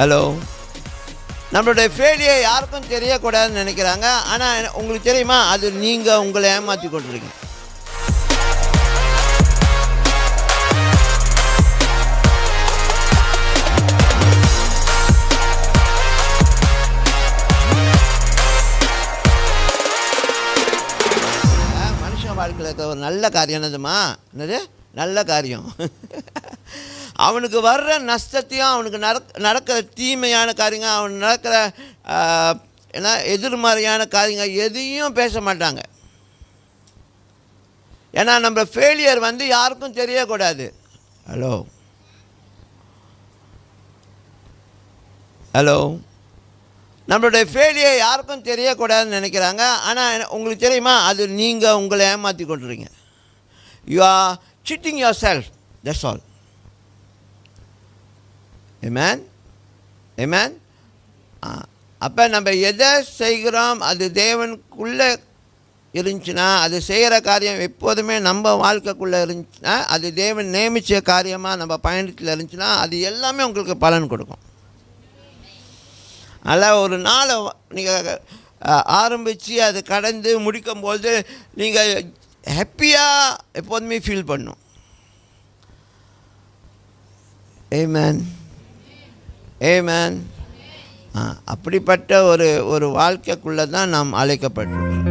Hello. நம்மளுடைய failure யாருக்கும் தெரியக்கூடாதுன்னு நினைக்கிறாங்க. ஆனால் உங்களுக்கு தெரியுமா, அது நீங்கள் உங்களை ஏமாற்றி கொண்டிருக்கீங்க. மனுஷன் வாழ்க்கையில் இருக்க ஒரு நல்ல காரியம் என்னதுமா? என்னது நல்ல காரியம்? அவனுக்கு வர்ற நஷ்டத்தையும், அவனுக்கு நடக்கிற தீமையான காரியங்கள், அவனுக்கு நடக்கிற ஏன்னா எதிர்மறையான காரியங்கள் எதையும் பேச மாட்டாங்க. ஏன்னா நம்ம ஃபெயிலியர் யாருக்கும் தெரியக்கூடாது. Hello hello. நம்மளுடைய ஃபெயிலியர் யாருக்கும் தெரியக்கூடாதுன்னு நினைக்கிறாங்க. ஆனால் உங்களுக்கு தெரியுமா, அது நீங்கள் உங்களை ஏமாற்றி கொண்டிருக்கீங்க. You are cheating yourself, that's all. Amen, amen. அப்போ நம்ம எதை செய்கிறோம், அது தேவனுக்குள்ளே இருந்துச்சுன்னா, அது செய்கிற காரியம் எப்போதுமே நம்ம வாழ்க்கைக்குள்ளே இருந்துச்சுன்னா, அது தேவன் நியமித்த காரியமாக நம்ம பயணத்தில் இருந்துச்சுன்னா, அது எல்லாமே உங்களுக்கு பலன் கொடுக்கும். அதில் ஒரு நாளை நீங்கள் ஆரம்பித்து அது கடந்து முடிக்கும்போது நீங்கள் ஹாப்பியாக எப்போதுமே ஃபீல் பண்ணும். ஆமென், ஆமென். அப்படிப்பட்ட ஒரு வாழ்க்கைக்குள்ளே தான் நாம் அழைக்கப்பட்டிருக்கோம்.